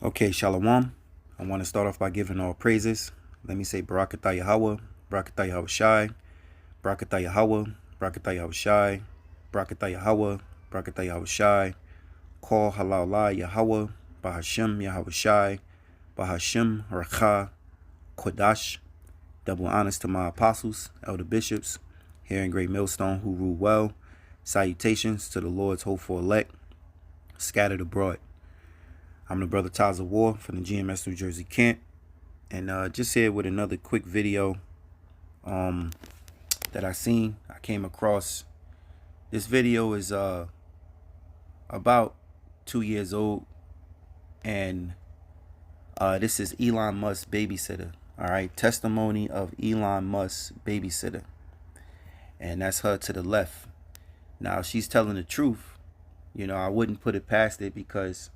Okay, Shalom. I want to start off by giving all praises. Let me say Barakatah Yahweh, Barakatah Yahweh Shai, Barakatah Yahweh, Barakatah Yahweh Shai, Barakatah Yahweh, Barakatah Yahweh Shai, Call Halal La Yahweh, Bahashem Yahweh Shai, Bahashem Rakha, Kodash. Double honors to my apostles, elder bishops, here in Great Millstone who rule well. Salutations to the Lord's hopeful elect, scattered abroad. I'm the brother Taza War from the GMS New Jersey camp, and just here with another quick video that I came across. This video is about 2 years old, and this is Elon Musk Babysitter. All right, testimony of Elon Musk Babysitter, and that's her to the left. Now, if she's telling the truth, I wouldn't put it past it, because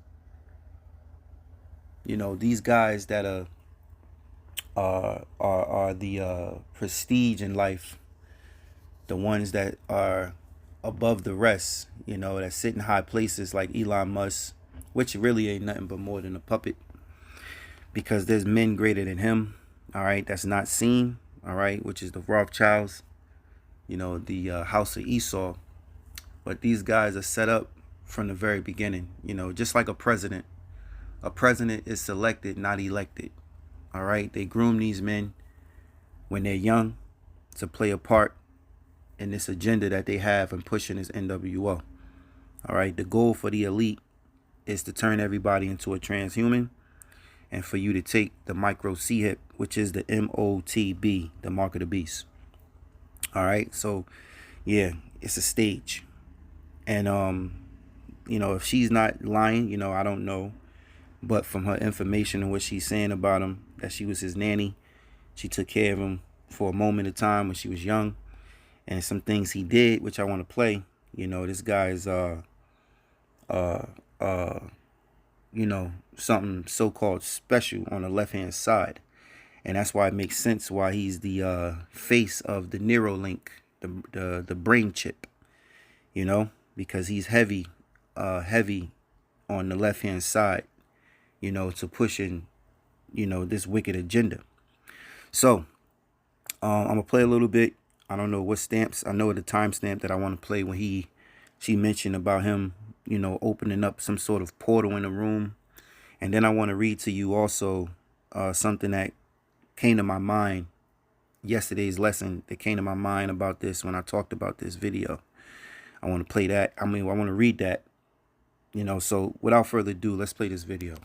these guys that are the prestige in life, the ones that are above the rest, that sit in high places like Elon Musk, which really ain't nothing but more than a puppet, because there's men greater than him, all right, that's not seen, all right, which is the Rothschilds, the House of Esau. But these guys are set up from the very beginning, just like a president. A president is selected, not elected. All right. They groom these men when they're young to play a part in this agenda that they have and pushing this NWO. All right. The goal for the elite is to turn everybody into a transhuman, and for you to take the micro C-hip, which is the MOTB, the mark of the beast. All right. So, yeah, it's a stage. And, if she's not lying, I don't know. But from her information and what she's saying about him, that she was his nanny, she took care of him for a moment of time when she was young, and some things he did, which I want to play. This guy's something so-called special on the left-hand side, and that's why it makes sense why he's the face of the Neuralink, the brain chip, because he's heavy on the left-hand side, to push in, this wicked agenda. So, I'm going to play a little bit. I don't know what stamps. I know the timestamp that I want to play when she mentioned about him, opening up some sort of portal in the room. And then I want to read to you also something that came to my mind, yesterday's lesson that came to my mind about this when I talked about this video. I want to play that. I want to read that, so without further ado, let's play this video.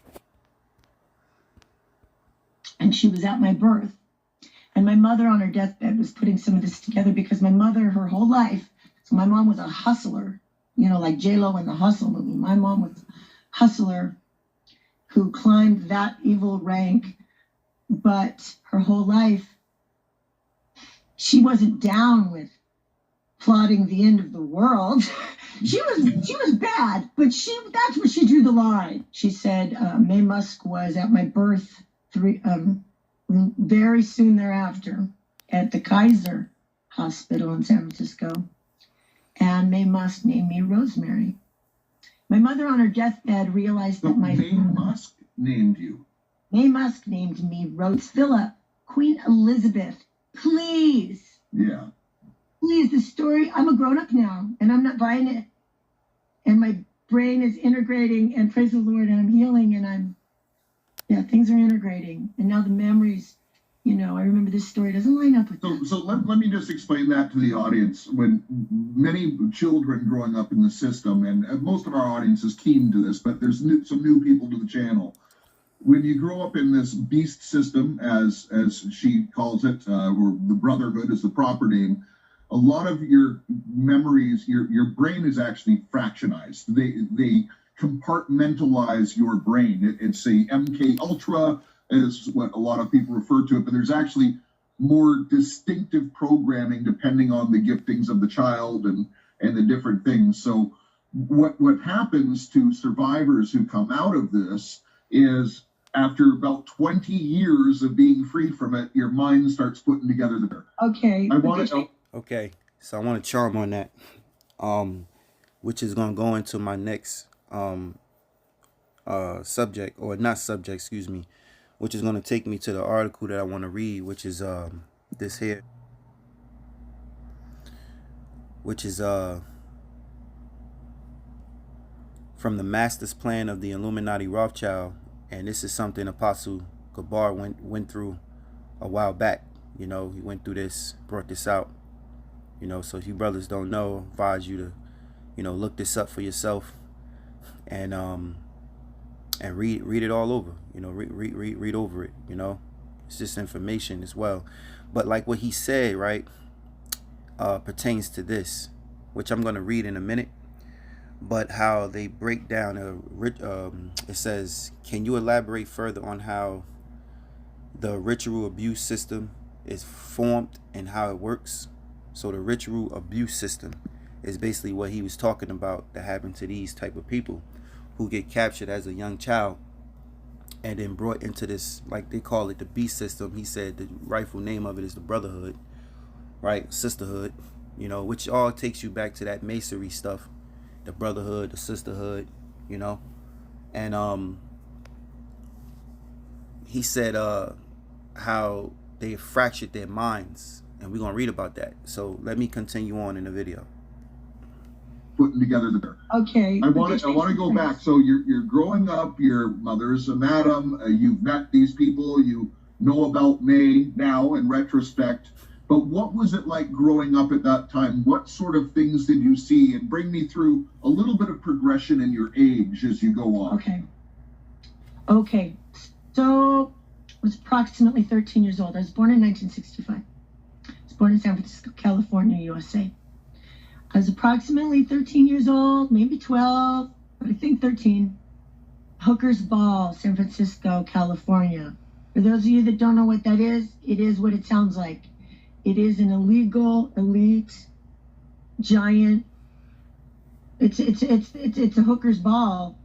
And she was at my birth. And my mother on her deathbed was putting some of this together, because my mother, her whole life, so my mom was a hustler, like J-Lo in the Hustle movie. My mom was a hustler who climbed that evil rank, but her whole life, she wasn't down with plotting the end of the world. She was bad, but that's where she drew the line. She said May Musk was at my birth very soon thereafter at the Kaiser Hospital in San Francisco, and May Musk named me Rosemary. My mother on her deathbed realized that May Musk named you. May Musk named me Rose Phillip, Queen Elizabeth. Please. Yeah. Please, the story, I'm a grown-up now, and I'm not buying it. And my brain is integrating, and praise the Lord, and I'm healing, and things are integrating. And now the memories, I remember this story doesn't line up with that. So let me just explain that to the audience. When many children growing up in the system, and most of our audience is keen to this, but there's some new people to the channel. When you grow up in this beast system, as she calls it, or the Brotherhood is the proper name, a lot of your memories, your brain is actually fractionized. They compartmentalize your brain. It's a MK Ultra is what a lot of people refer to it, but there's actually more distinctive programming depending on the giftings of the child and the different things. So what happens to survivors who come out of this is, after about 20 years of being free from it, your mind starts putting together the... Okay. Okay, so I want to charm on that, which is going to go into my next subject, or not subject, excuse me, which is going to take me to the article that I want to read, which is this here, which is from the master's plan of the Illuminati Rothschild. And this is something Apostle Gabar went through a while back. You know, he went through this, brought this out. You know, so if you brothers don't know, I advise you to, you know, look this up for yourself, and read it all over. You know, read over it. You know, it's just information as well. But like what he said, right, pertains to this, which I'm going to read in a minute. But how they break down it says, can you elaborate further on how the ritual abuse system is formed and how it works? So the ritual abuse system is basically what he was talking about that happened to these type of people who get captured as a young child and then brought into this, like they call it, the beast system. He said the rightful name of it is the brotherhood, right? Sisterhood, you know, which all takes you back to that masonry stuff, the brotherhood, the sisterhood, you know. And he said how they fractured their minds, and we're gonna read about that. So let me continue on in the video. Putting together the Okay. I want to go back. So you're growing up. Your mother's a madam. You've met these people. You know about May now in retrospect. But what was it like growing up at that time? What sort of things did you see? And bring me through a little bit of progression in your age as you go on. Okay. So I was approximately 13 years old. I was born in 1965. I was born in San Francisco, California, USA. I was approximately 13 years old, maybe 12, but I think 13. Hooker's Ball, San Francisco, California. For those of you that don't know what that is, it is what it sounds like. It is an illegal, elite, giant. It's a hooker's ball.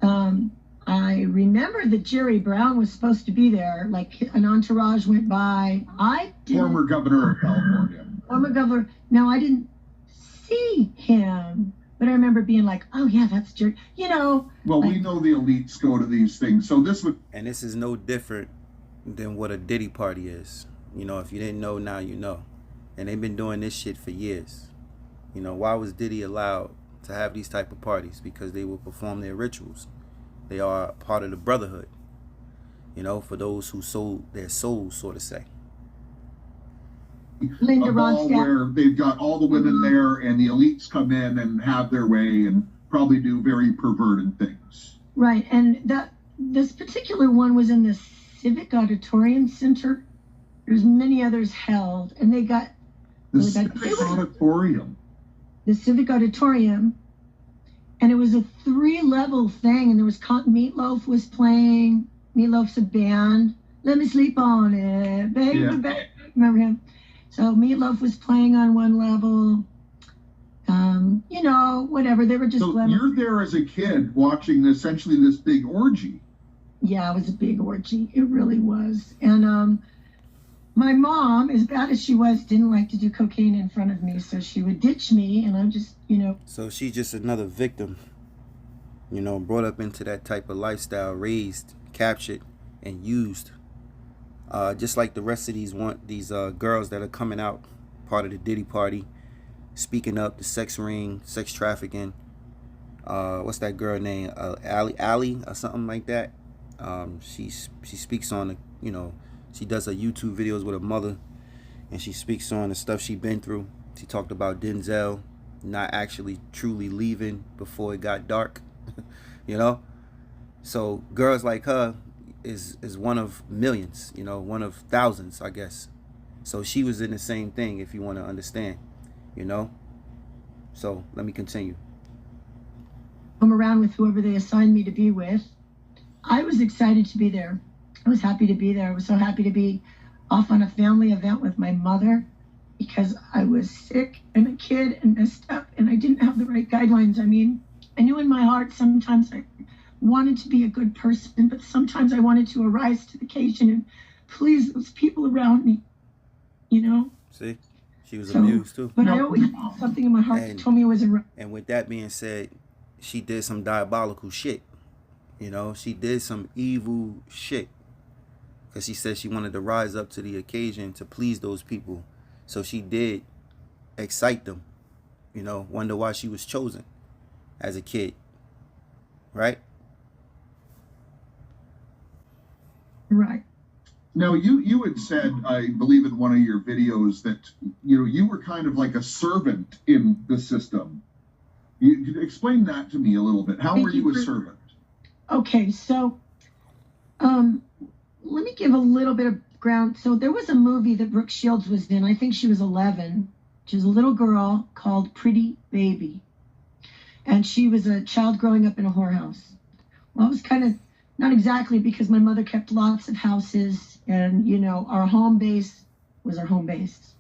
I remember that Jerry Brown was supposed to be there. Like an entourage went by. Former governor of California. Former governor. Now I didn't see him, but I remember being like, "Oh yeah, that's Jerry." You know. Well, like, we know the elites go to these things, so this would. And this is no different than what a Diddy party is. You know, if you didn't know, now you know. And they've been doing this shit for years. You know, why was Diddy allowed to have these type of parties? Because they will perform their rituals. They are part of the brotherhood. You know, for those who sold their souls, so to say. Linda A ball where they've got all the women there, and the elites come in and have their way and probably do very perverted things. Right, and this particular one was in the Civic Auditorium Center. There's many others held, and they got the Civic Auditorium. The Civic Auditorium, and it was a 3-level thing, and there was Meatloaf was playing. Meatloaf's a band. Let me sleep on it, baby. Yeah. Remember him? So Meatloaf was playing on one level. You know, whatever. They were just. So you're there as a kid watching essentially this big orgy. Yeah, it was a big orgy. It really was, and my mom, as bad as she was, didn't like to do cocaine in front of me, so she would ditch me, and I'm just, you know. So she's just another victim, you know, brought up into that type of lifestyle, raised, captured, and used. Just like the rest of these girls that are coming out, part of the Diddy party, speaking up, the sex ring, sex trafficking. What's that girl name? Ali or something like that. She speaks on the, you know, she does her YouTube videos with her mother, and she speaks on the stuff she's been through. She talked about Denzel not actually truly leaving before it got dark, you know. So girls like her is one of millions, you know, one of thousands, I guess. So she was in the same thing, if you want to understand, you know. So let me continue. I'm around with whoever they assigned me to be with. I was excited to be there. I was happy to be there. I was so happy to be off on a family event with my mother because I was sick and a kid and messed up and I didn't have the right guidelines. I mean, I knew in my heart sometimes I wanted to be a good person, but sometimes I wanted to arise to the occasion and please those people around me, you know? See, she was abused too. But I always had something in my heart that told me it wasn't right. And with that being said, she did some diabolical shit. You know, she did some evil shit because she said she wanted to rise up to the occasion to please those people. So she did excite them. You know, wonder why she was chosen as a kid, right? Right. Now, you had said, I believe in one of your videos, that you were kind of like a servant in the system. You explain that to me a little bit. How Thank were you you a for- servant? Okay, so let me give a little bit of ground. So there was a movie that Brooke Shields was in. I think she was 11. She was a little girl called Pretty Baby. And she was a child growing up in a whorehouse. Well, it was kind of not exactly, because my mother kept lots of houses, and our home base was our home base.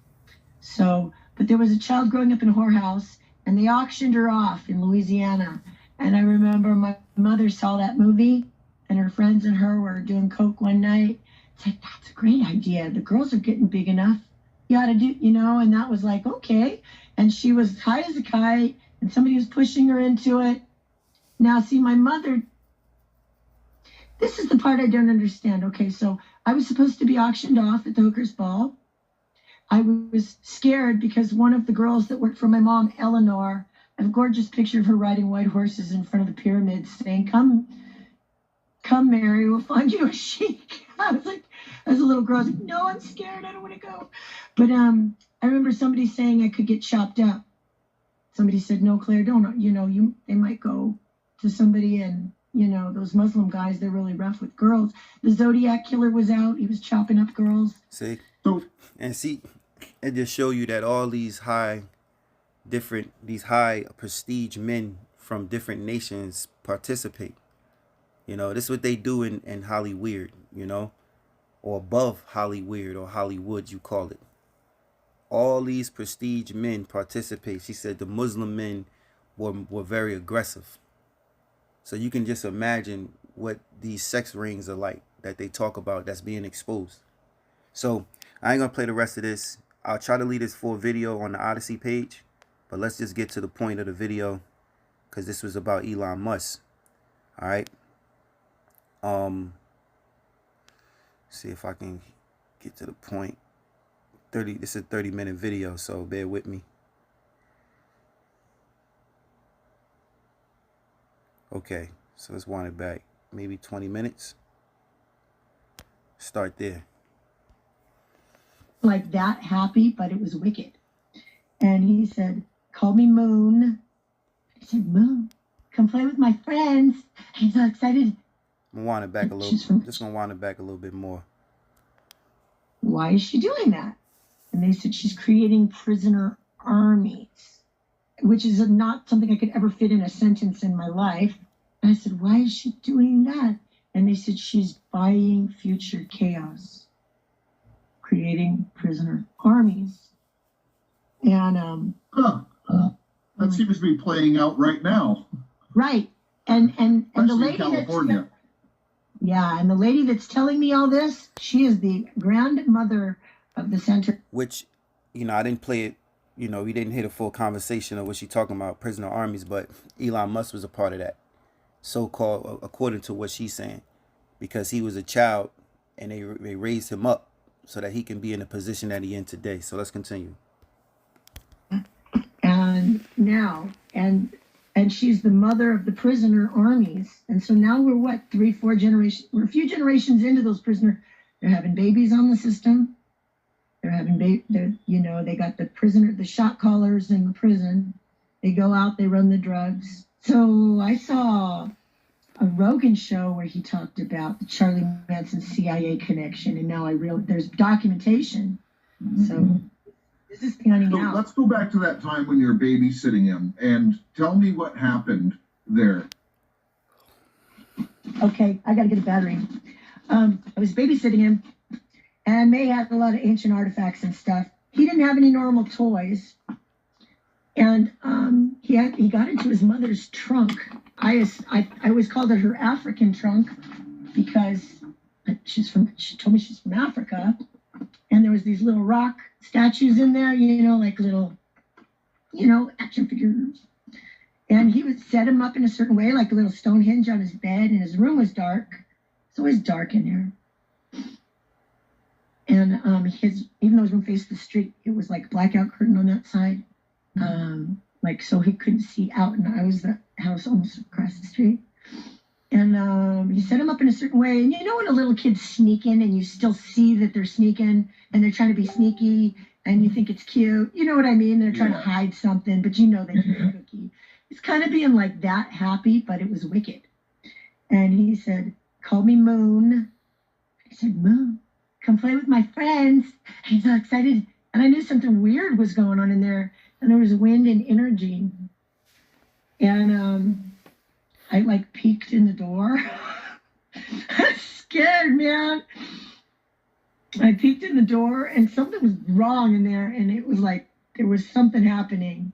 So, but there was a child growing up in a whorehouse, and they auctioned her off in Louisiana. And I remember my mother saw that movie, and her friends and her were doing coke one night. It's like, that's a great idea. The girls are getting big enough. You ought to do, and that was like, okay. And she was high as a kite, and somebody was pushing her into it. Now, see, my mother, this is the part I don't understand. Okay, so I was supposed to be auctioned off at the Hooker's Ball. I was scared because one of the girls that worked for my mom, Eleanor, I have a gorgeous picture of her riding white horses in front of the pyramids saying, come, Mary, we'll find you a sheik. I was like, as a little girl, I was like, no, I'm scared. I don't want to go. But I remember somebody saying I could get chopped up. Somebody said, no, Claire, don't. They might go to somebody, and those Muslim guys, they're really rough with girls. The Zodiac killer was out. He was chopping up girls. See? So, And see, it just show you that all these high prestige men from different nations participate. This is what they do in Hollywood, or above Hollywood, or Hollywood, you call it. All these prestige men participate. She said the Muslim men were very aggressive. So you can just imagine what these sex rings are like that they talk about that's being exposed. So I ain't gonna play the rest of this. I'll try to leave this full video on the Odyssey page, but let's just get to the point of the video, because this was about Elon Musk. All right. See if I can get to the point. This is a 30-minute video, so bear with me. Okay, so let's wind it back. Maybe 20 minutes. Start there. Like that happy, but it was wicked. And he said, call me Moon. I said, Moon, come play with my friends. He's so excited. I'm gonna wind it back a little. Just gonna wind it back a little bit more. Why is she doing that? And they said she's creating prisoner armies, which is not something I could ever fit in a sentence in my life. And I said, why is she doing that? And they said she's buying future chaos, creating prisoner armies. And that seems to be playing out right now. Right. And the lady in California. And the lady that's telling me all this, she is the grandmother of the center. Which, I didn't play it. We didn't hear the full conversation of what she's talking about, prisoner armies, but Elon Musk was a part of that, so-called, according to what she's saying, because he was a child and they raised him up so that he can be in the position that he's in today. So let's continue. And now, and she's the mother of the prisoner armies. And so now we're what, 3-4 generations? We're a few generations into those prisoner. They're having babies on the system. They're having they got the prisoner, the shot callers in the prison. They go out, they run the drugs. So I saw a Rogan show where he talked about the Charlie Manson CIA connection, and now I realize there's documentation. So this is panning out. Let's go back to that time when you were babysitting him, and tell me what happened there. Okay, I got to get a battery. I was babysitting him, and May had a lot of ancient artifacts and stuff. He didn't have any normal toys, and he got into his mother's trunk. I always called it her African trunk because she told me she's from Africa, and there was these little rock statues in there, like little, action figures. And he would set him up in a certain way, like a little Stonehenge on his bed, and his room was dark. It's always dark in there. And even though his room faced the street, it was like blackout curtain on that side. Like, so he couldn't see out, and I was the house almost across the street. And he set him up in a certain way. And you know when a little kid's sneaking and you still see that they're sneaking and they're trying to be sneaky and you think it's cute? You know what I mean? They're trying to hide something, but you know they keep a cookie. It's kind of being like that happy, but it was wicked. And he said, call me Moon. I said, Moon, come play with my friends. He's so excited. And I knew something weird was going on in there. And there was wind and energy. And I like peeked in the door. I was scared, man. I peeked in the door and something was wrong in there. And it was like there was something happening.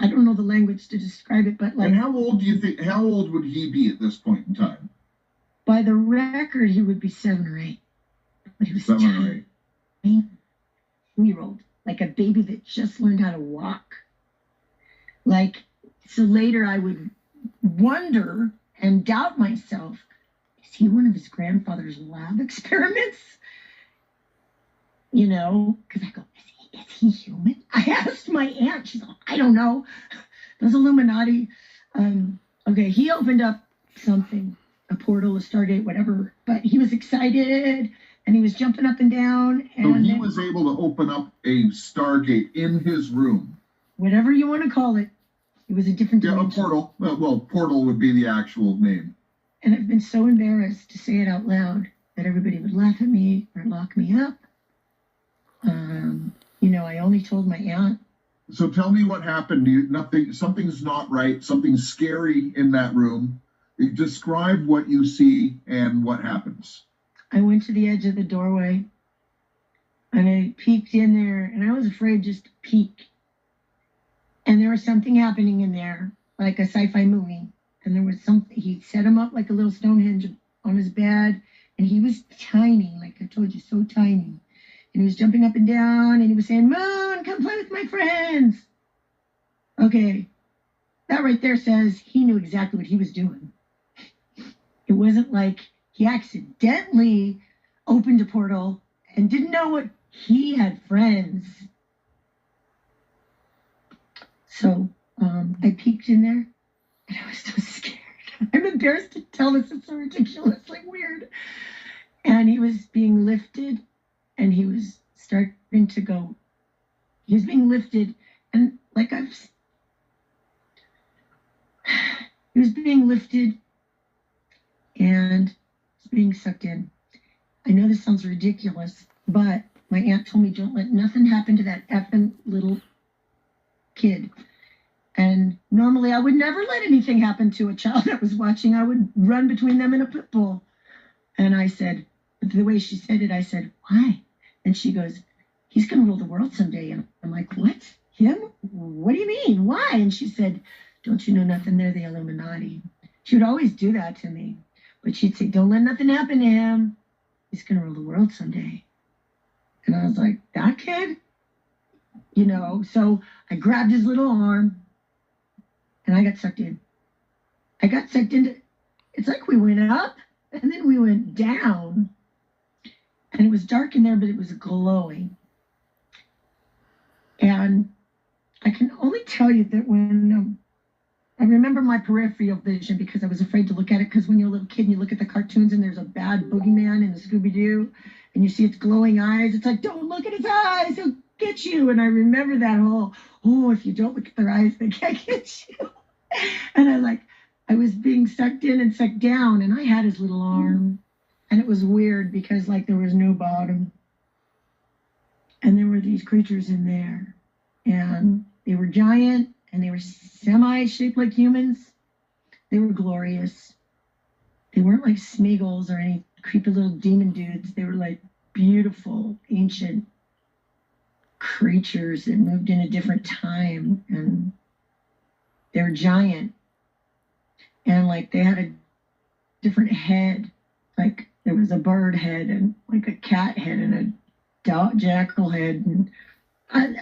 I don't know the language to describe it, but like. And how old do you think? How old would he be at this point in time? By the record, he would be 7 or 8. But he was 7 or 8. 2-year-old, like a baby that just learned how to walk. Like, so later I would wonder and doubt myself, is he one of his grandfather's lab experiments? You know, because I go, is he human? I asked my aunt. She's like, I don't know. Those Illuminati. Okay, he opened up something, a portal, a Stargate, whatever. But he was excited, and he was jumping up and down. And so he was able to open up a Stargate in his room. Whatever you want to call it. It was a different dimension. Yeah, a portal. Well, portal would be the actual name. And I've been so embarrassed to say it out loud that everybody would laugh at me or lock me up. You know, I only told my aunt. So tell me what happened. Something's not right. Something's scary in that room. Describe what you see and what happens. I went to the edge of the doorway and I peeked in there, and I was afraid just to peek. And there was something happening in there, like a sci-fi movie. And there was something, he set him up like a little Stonehenge on his bed, and he was tiny, like I told you, so tiny. And he was jumping up and down, and he was saying, Moon, come play with my friends. Okay, that right there says he knew exactly what he was doing. It wasn't like he accidentally opened a portal and didn't know what he had friends. So I peeked in there, and I was so scared. I'm embarrassed to tell this. It's so ridiculously weird. And he was being lifted, and he was starting to go. He was being lifted, and like he was being lifted, and being sucked in. I know this sounds ridiculous, but my aunt told me, don't let nothing happen to that effing little kid. And normally I would never let anything happen to a child that was watching. I would run between them and a pit bull. And I said, the way she said it, I said, why? And she goes, he's going to rule the world someday. And I'm like, what? Him? What do you mean? Why? And she said, don't you know nothing? They're the Illuminati. She would always do that to me. But she'd say, don't let nothing happen to him. He's going to rule the world someday. And I was like, that kid? You know, so I grabbed his little arm and I got sucked in. I got sucked into, it's like we went up and then we went down, and it was dark in there, but it was glowing. And I can only tell you that when I remember my peripheral vision, because I was afraid to look at it, because when you're a little kid and you look at the cartoons and there's a bad boogeyman in the Scooby-Doo and you see its glowing eyes, it's like, don't look at its eyes, he'll get you. And I remember that whole, oh, if you don't look at their eyes, they can't get you. And I was being sucked in and sucked down, and I had his little arm, and it was weird because like there was no bottom, and there were these creatures in there, and they were giant, and they were semi-shaped like humans. They were glorious. They weren't like Smeagol's or any creepy little demon dudes. They were like beautiful, ancient creatures that moved in a different time, and they were giant. And like they had a different head. Like there was a bird head and like a cat head and a jackal head. And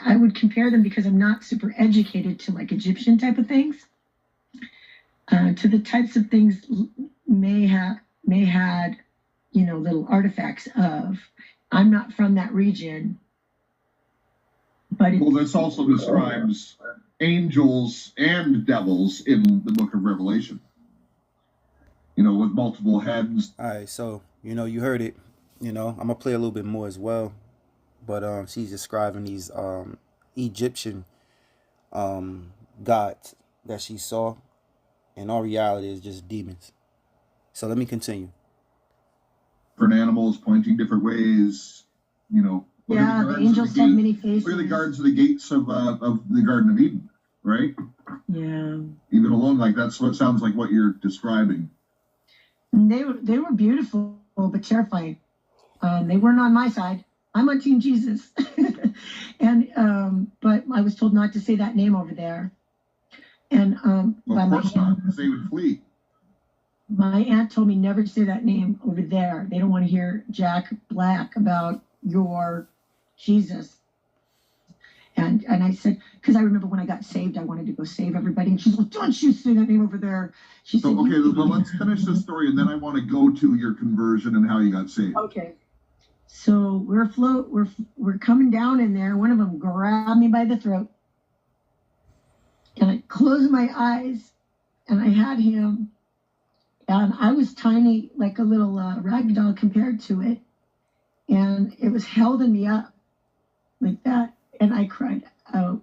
I would compare them, because I'm not super educated, to like Egyptian type of things. to the types of things May had, little artifacts of. I'm not from that region, but well, this also describes angels and devils in the book of Revelation. With multiple heads. All right, so you heard it. I'm gonna play a little bit more as well, but she's describing these Egyptian gods that she saw. In all reality, is just demons. So let me continue. Different animals pointing different ways. Yeah, the angels had many faces. Look at the guards of the gates of the Garden of Eden, right? Yeah. Even alone, like that's what sounds like what you're describing. And they were beautiful, but terrifying. They weren't on my side. I'm on Team Jesus, and but I was told not to say that name over there. And well, of course not, because they would flee. My aunt told me never to say that name over there. They don't want to hear Jack Black about your Jesus. And I said, because I remember when I got saved, I wanted to go save everybody. And she's like, don't you say that name over there. She said, okay, well, let's finish the story, and then I want to go to your conversion and how you got saved. Okay. So we're coming down in there. One of them grabbed me by the throat. And I closed my eyes, and I had him. And I was tiny, like a little rag doll compared to it. And it was holding me up like that. And I cried out.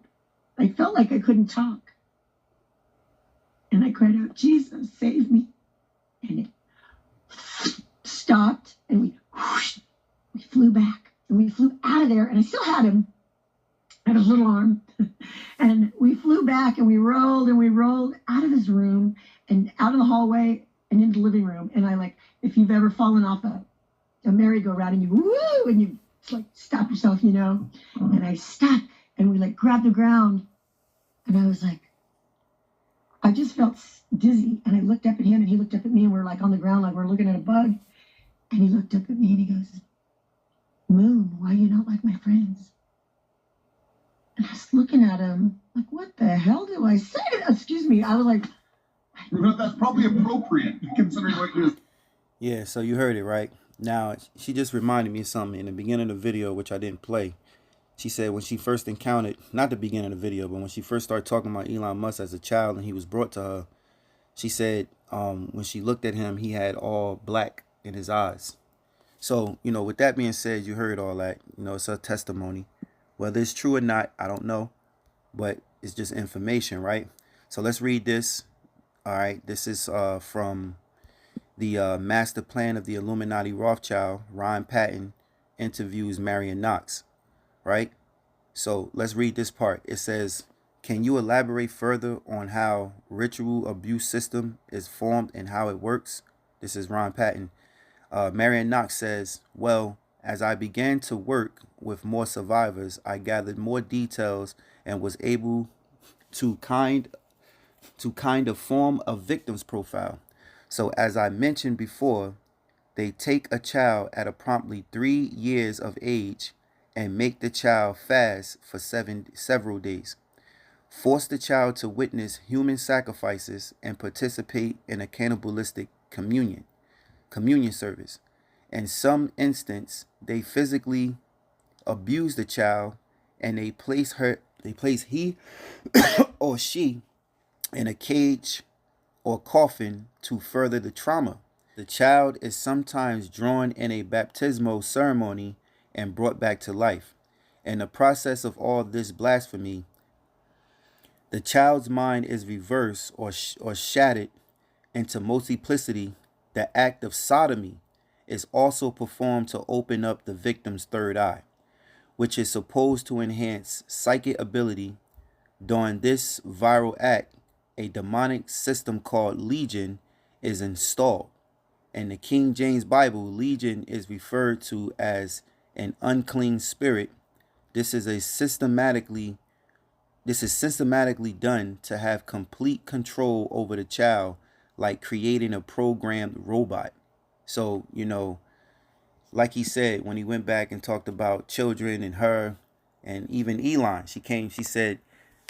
I felt like I couldn't talk. And I cried out, Jesus, save me. And it stopped, and we flew back. And we flew out of there, and I still had him. I had his little arm. And we flew back, and we rolled out of his room and out of the hallway and into the living room. And if you've ever fallen off a merry-go-round and you woo, and you stop yourself, and I stopped, and we grabbed the ground, and I was I just felt dizzy, and I looked up at him, and he looked up at me, and we're on the ground, we're looking at a bug, and he looked up at me, and he goes, Moon, why you not like my friends? And I was looking at him, what the hell do I say? Excuse me. I was that's probably appropriate, considering what you... Yeah, so you heard it, right? Now, she just reminded me of something in the beginning of the video, which I didn't play. She said when she first encountered, not the beginning of the video, but when she first started talking about Elon Musk as a child and he was brought to her, she said when she looked at him, he had all black in his eyes. So, with that being said, you heard all that. It's a testimony. Whether it's true or not, I don't know. But it's just information, right? So let's read this. All right. This is from the master plan of the Illuminati Rothschild. Ron Patton interviews Marion Knox. Right? So let's read this part. It says, can you elaborate further on how ritual abuse system is formed and how it works? This is Ron Patton. Marion Knox says, well, as I began to work with more survivors, I gathered more details and was able to kind of form a victim's profile. So as I mentioned before, they take a child at a promptly 3 years of age and make the child fast for several days. Force the child to witness human sacrifices and participate in a cannibalistic communion service. In some instance, they physically abuse the child and they place he or she in a cage or coffin to further the trauma. The child is sometimes drawn in a baptismal ceremony and brought back to life. In the process of all this blasphemy, the child's mind is reversed or shattered into multiplicity. The act of sodomy is also performed to open up the victim's third eye, which is supposed to enhance psychic ability. During this viral act, a demonic system called Legion is installed. In the King James Bible, Legion is referred to as an unclean spirit. This is systematically done to have complete control over the child, like creating a programmed robot. So, like he said, when he went back and talked about children and her and even Elon, she said,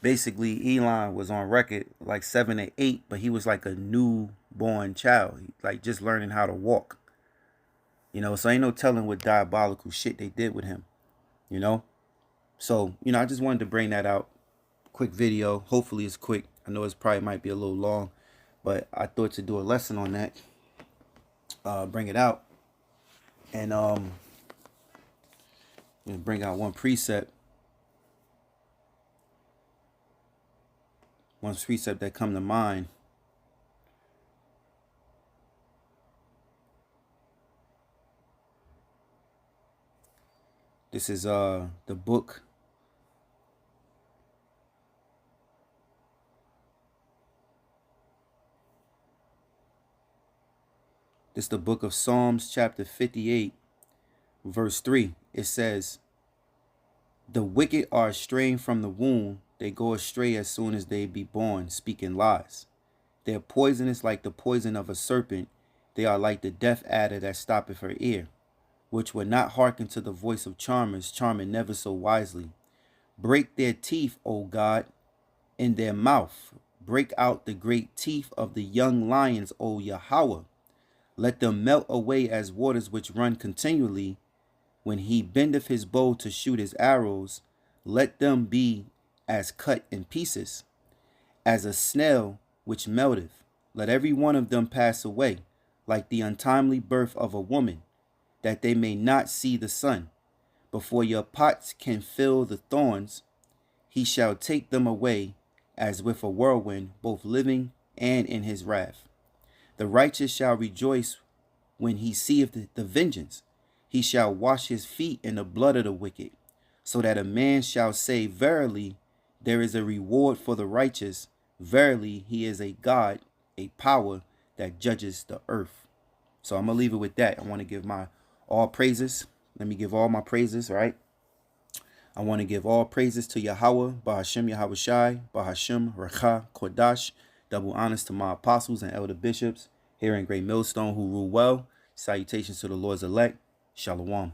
basically Elon was on record like 7 or 8, but he was like a newborn child, like just learning how to walk. So ain't no telling what diabolical shit they did with him. You know, so I just wanted to bring that out. Quick video. Hopefully it's quick. I know it's probably might be a little long, but I thought to do a lesson on that. Bring it out and bring out one precept. One precept that come to mind. This is the book. This is the book of Psalms, chapter 58, verse 3. It says, "The wicked are estranged from the womb. They go astray as soon as they be born, speaking lies. They are poisonous like the poison of a serpent. They are like the deaf adder that stoppeth her ear, which would not hearken to the voice of charmers, charming never so wisely. Break their teeth, O God, in their mouth. Break out the great teeth of the young lions, O Yahweh. Let them melt away as waters which run continually. When he bendeth his bow to shoot his arrows, let them be as cut in pieces, as a snail which melteth. Let every one of them pass away, like the untimely birth of a woman, that they may not see the sun. Before your pots can fill the thorns, he shall take them away as with a whirlwind, both living and in his wrath. The righteous shall rejoice when he seeth the vengeance. He shall wash his feet in the blood of the wicked, so that a man shall say, verily, there is a reward for the righteous. Verily, he is a God, a power that judges the earth." So I'm going to leave it with that. I want to give my all praises. Let me give all my praises, right? I want to give all praises to Yahweh, Bahashem Yahweh Shai, Bahashem Recha Kodash. Double honors to my apostles and elder bishops here in Great Millstone who rule well. Salutations to the Lord's elect. Shalom.